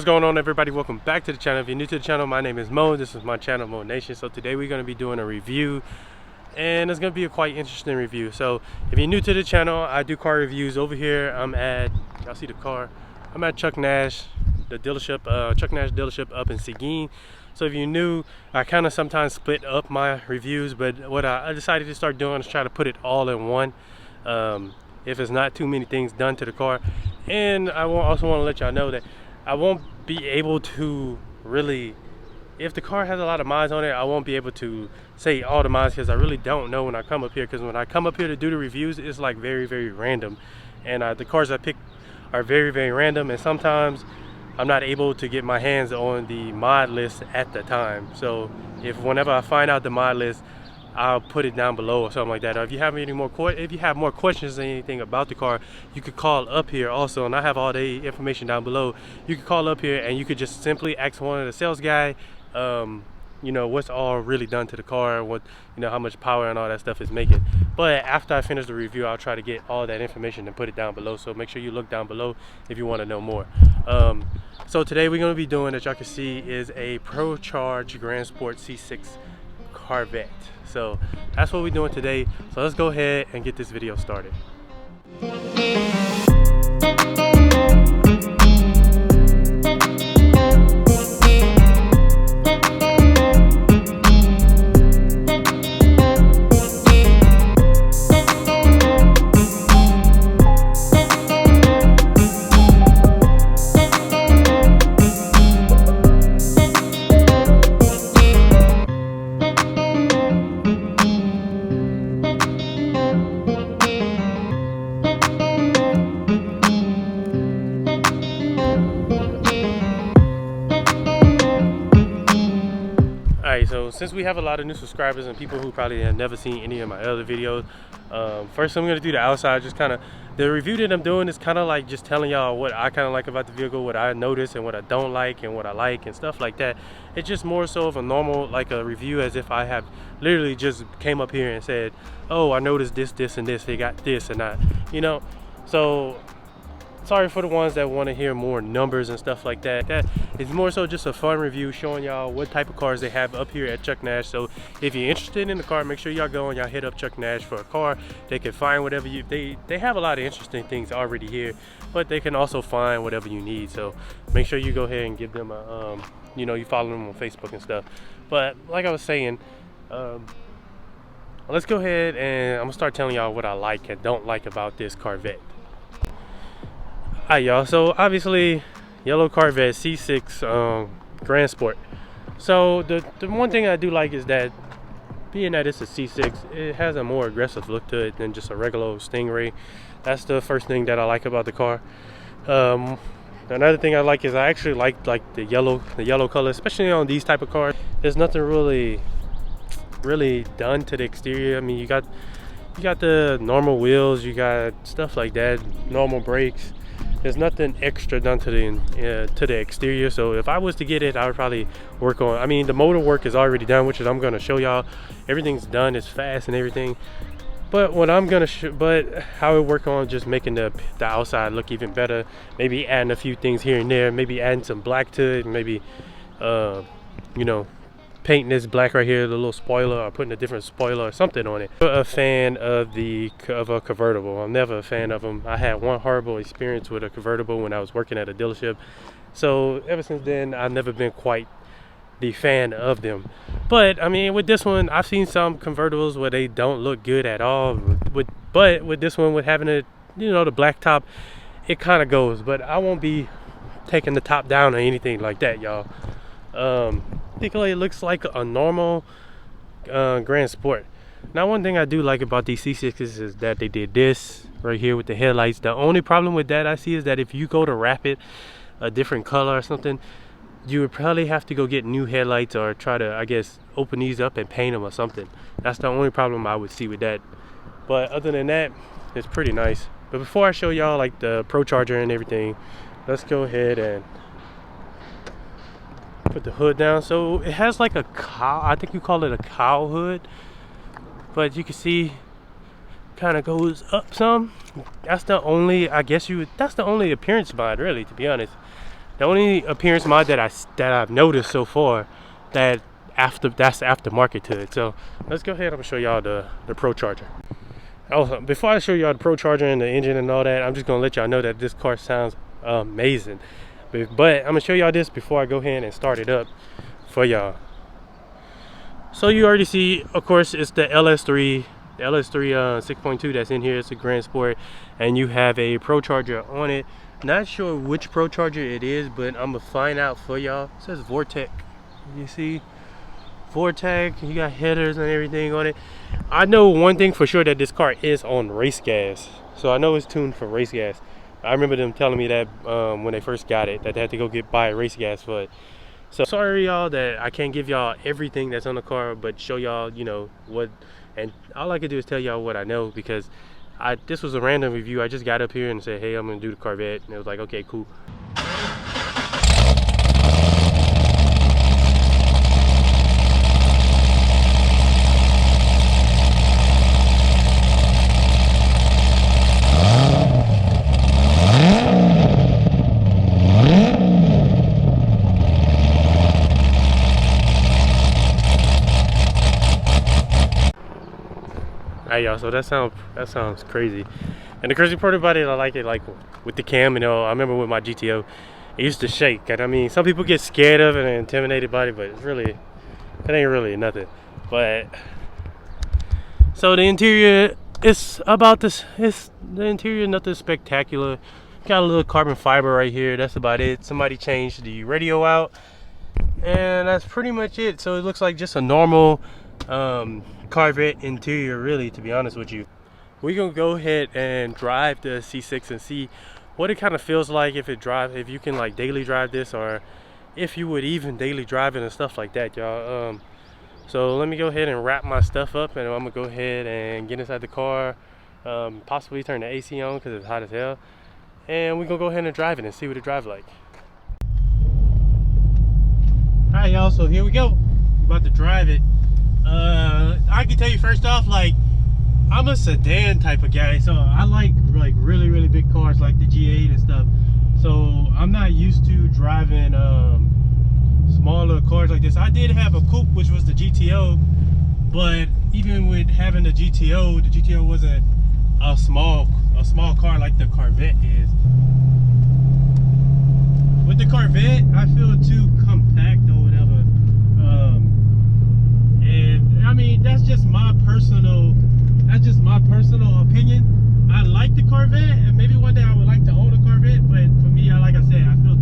What's going on, everybody? Welcome back to the channel. If you're new to the channel, my name is Mo. This is my channel, Mo Nation. So today we're going to be doing a review, and it's going to be a quite interesting review. So if you're new to the channel, I do car reviews over here. I'm at, y'all see the car, I'm at Chuck Nash, the dealership, Chuck Nash dealership up in SEGUIN. So if you're new, I kind of sometimes split up my reviews, but what I decided to start doing is try to put it all in one. If it's not too many things done to the car. And I also want to let y'all know that I won't be able to really, if the car has a lot of mods on it, I won't be able to say all the mods because I really don't know when I come up here. Because when I come up here to do the reviews, it's like very, very random. And the cars I pick are very, very random. And sometimes I'm not able to get my hands on the mod list at the time. So whenever I find out the mod list, I'll put it down below or something like that. Or if you have more questions or anything about the car, you could call up here also, and I have all the information down below. You could call up here and you could just simply ask one of the sales guy, you know, what's all really done to the car, what, you know, how much power and all that stuff is making. But after I finish the review, I'll try to get all that information and put it down below. So make sure you look down below if you want to know more. So today we're going to be doing, as y'all can see, is a ProCharged Grand Sport C6 Corvette. So that's what we're doing today. So let's go ahead and get this video started. So since we have a lot of new subscribers and people who probably have never seen any of my other videos, first I'm going to do the outside. Just kind of, the review that I'm doing is kind of like just telling y'all what I kind of like about the vehicle, what I notice and what I don't like and what I like and stuff like that. It's just more so of a normal, like a review, as if I have literally just came up here and said, oh, I noticed this, this, and this, they got this and that, you know. So sorry for the ones that want to hear more numbers and stuff like that. It's more so just a fun review showing y'all what type of cars they have up here at Chuck Nash. So if you're interested in the car, make sure y'all go and y'all hit up Chuck Nash for a car. They can find whatever you, they have a lot of interesting things already here, but they can also find whatever you need. So make sure you go ahead and give them a, you know, you follow them on Facebook and stuff. But like I was saying, let's go ahead and I'm gonna start telling y'all what I like and don't like about this Corvette. Alright, y'all, so obviously yellow Corvette C6 Grand Sport. So the one thing I do like is that, being that it's a C6, it has a more aggressive look to it than just a regular old Stingray. That's the first thing that I like about the car. Another thing I like is I actually like the yellow color, especially on these type of cars. There's nothing really done to the exterior. I mean, you got the normal wheels, you got stuff like that, normal brakes. There's nothing extra done to the exterior. So if I was to get it, I would probably work on, I mean, the motor work is already done, which is I'm going to show y'all. Everything's done, it's fast and everything. But what I'm going to but I would work on just making the outside look even better. Maybe adding a few things here and there, maybe adding some black to it, maybe you know, painting this black right here, the little spoiler, or putting a different spoiler or something on it. I'm a fan of a convertible. I'm never a fan of them. I had one horrible experience with a convertible when I was working at a dealership. So ever since then, I've never been quite the fan of them. But I mean, with this one, I've seen some convertibles where they don't look good at all. But with this one, with having it, you know, the black top, it kind of goes. But I won't be taking the top down or anything like that, y'all. Particularly, it looks like a normal Grand Sport. Now, one thing I do like about these C6s is that they did this right here with the headlights. The only problem with that I see is that if you go to wrap it a different color or something, you would probably have to go get new headlights or try to, I guess, open these up and paint them or something. That's the only problem I would see with that. But other than that, it's pretty nice. But before I show y'all like the ProCharger and everything, let's go ahead and put the hood down. So it has like a cow, I think you call it a cow hood, but you can see kind of goes up some. That's the only, I guess that's the only appearance mod, really, to be honest. The only appearance mod that I've noticed so far that's aftermarket to it. So let's go ahead. I'm gonna show y'all the ProCharger. Oh, before I show y'all the ProCharger and the engine and all that, I'm just gonna let y'all know that this car sounds amazing. But I'm gonna show y'all this before I go ahead and start it up for y'all. So you already see, of course, it's the LS3 6.2 that's in here. It's a Grand Sport, and you have a ProCharger on it. Not sure which ProCharger it is, but I'm gonna find out for y'all. It says Vortec. You see Vortec, you got headers and everything on it. I know one thing for sure, that this car is on race gas, so I know it's tuned for race gas. I remember them telling me that when they first got it, that they had to go buy race gas for it. So sorry y'all that I can't give y'all everything that's on the car, but show y'all, you know, what, and all I can do is tell y'all what I know, because this was a random review. I just got up here and said, hey, I'm gonna do the Corvette, and it was like, okay, cool. Alright y'all, so that sounds crazy. And the crazy part about it, I like it like with the cam, you know. I remember with my GTO, it used to shake. And I mean, some people get scared of it and intimidated by it, but it ain't really nothing. But so the interior, it's about this. The interior, nothing spectacular. Got a little carbon fiber right here. That's about it. Somebody changed the radio out, and that's pretty much it. So it looks like just a normal Corvette interior, really, to be honest with you. We're gonna go ahead and drive the C6 and see what it kind of feels like if you can like daily drive this, or if you would even daily drive it and stuff like that, y'all. So let me go ahead and wrap my stuff up, and I'm gonna go ahead and get inside the car, possibly turn the AC on because it's hot as hell, and we're gonna go ahead and drive it and see what it drives like. All right, y'all, so here we go. We're about to drive it. I can tell you first off, like, I'm a sedan type of guy, so I like really big cars like the G8 and stuff. So I'm not used to driving smaller cars like this. I did have a coupe, which was the GTO, but even with having the GTO wasn't a small car like the Corvette is. With the Corvette, I feel too compact or whatever. And I mean, that's just my personal opinion. I like the Corvette, and maybe one day I would like to own a Corvette, but for me, like I said, I feel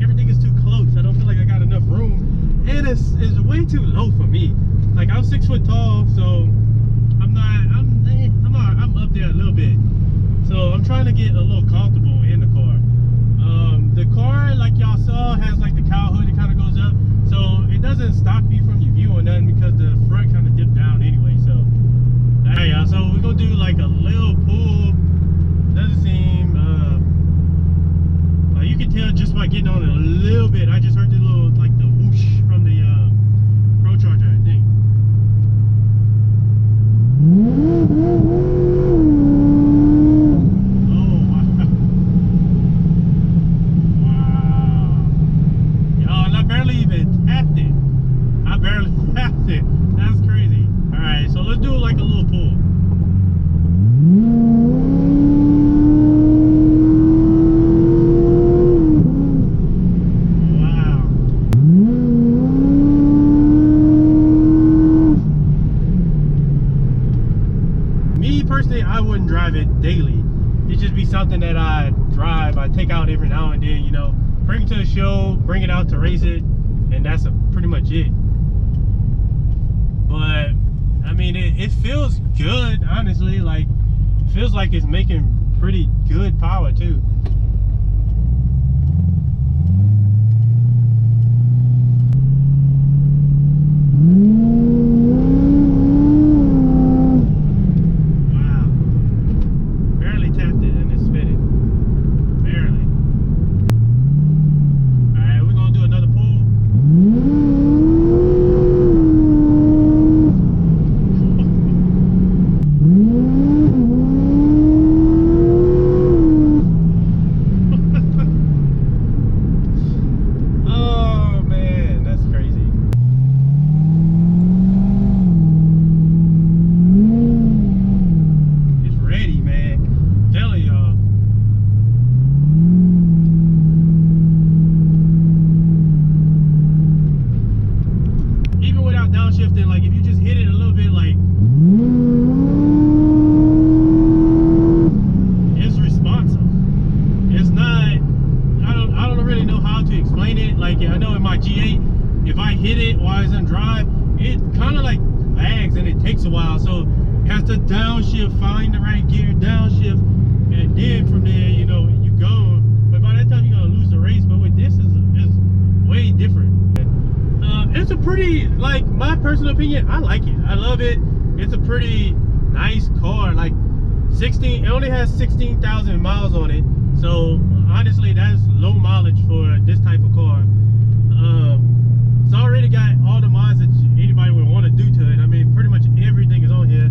everything is too close. I don't feel like I got enough room, and it's way too low for me. Like, I'm 6 foot tall, so I'm up there a little bit. So I'm trying to get a little comfortable in the car. The car, like y'all saw, has like the cowl hood. It kind of goes up, so it doesn't stop you from your view or nothing, because the front kind of dipped down anyway. So alright, y'all, so we're gonna do like a little pull. Doesn't seem like, you can tell just by getting on it a little bit. I just heard the little, like, the whoosh from the ProCharger, I think. That's crazy. All right, so let's do like a little pull. Wow. Me personally, I wouldn't drive it daily. It'd just be something that I drive. I take out every now and then, you know, bring it to the show, bring it out to race it, and that's pretty much it. But I mean, it feels good, honestly. Like, it feels like it's making pretty good power too. Wow, barely tapped it and it's spinning. Barely. All right, we're gonna do another pull. my G8, if I hit it while it's on drive, it kind of like lags and it takes a while. So it has to downshift, find the right gear, downshift, and then from there, you know, you go. But by that time, you're gonna lose the race. But with this, it's way different. It's a pretty, like, my personal opinion, I like it. I love it. It's a pretty nice car. Like 16, it only has 16,000 miles on it. So honestly, that's low mileage for this type of car. It's already got all the mods that anybody would want to do to it. I mean, pretty much everything is on here,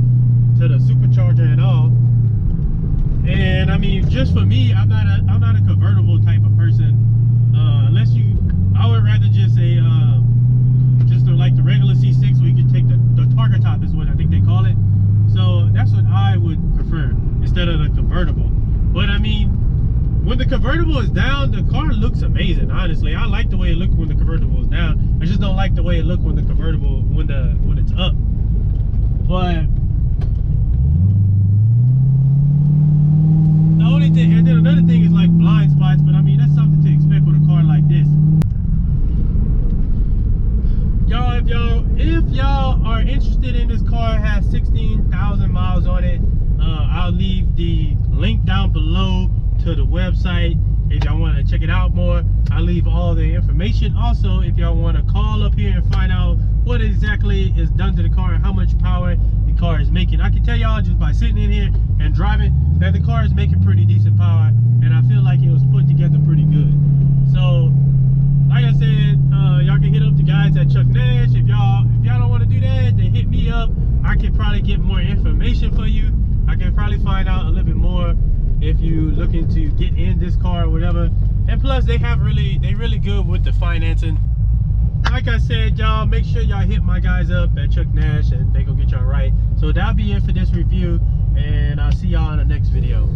to the supercharger and all. And I mean, just for me, I'm not a convertible type of person. Unless you, I would rather just say like the regular C6, where you can take the target top is what I think they call it. So that's what I would prefer instead of the convertible. But I mean, when the convertible is down, the car looks amazing. Honestly, I like the way it looks when the convertible is down. I just don't like the way it looks when the convertible, when it's up. But the only thing, and then another thing is like blind spots. But I mean, that's something to expect with a car like this. Y'all, if y'all are interested in this car, it has 16,000 miles on it. I'll leave the link down below to the website if y'all want to check it out more. I'll leave all the information. Also, if y'all want to call up here and find out what exactly is done to the car and how much power the car is making, I can tell y'all just by sitting in here and driving that the car is making pretty decent power, and I feel like it was put together pretty good. So like I said, y'all can hit up the guys at Chuck Nash. If y'all don't want to do that, then hit me up. I can probably get more information for you. I can probably find out a little bit more if you looking to get in this car or whatever. And plus, they really good with the financing. Like I said, y'all, make sure y'all hit my guys up at Chuck Nash, and they gonna get y'all right. So that'll be it for this review, and I'll see y'all in the next video.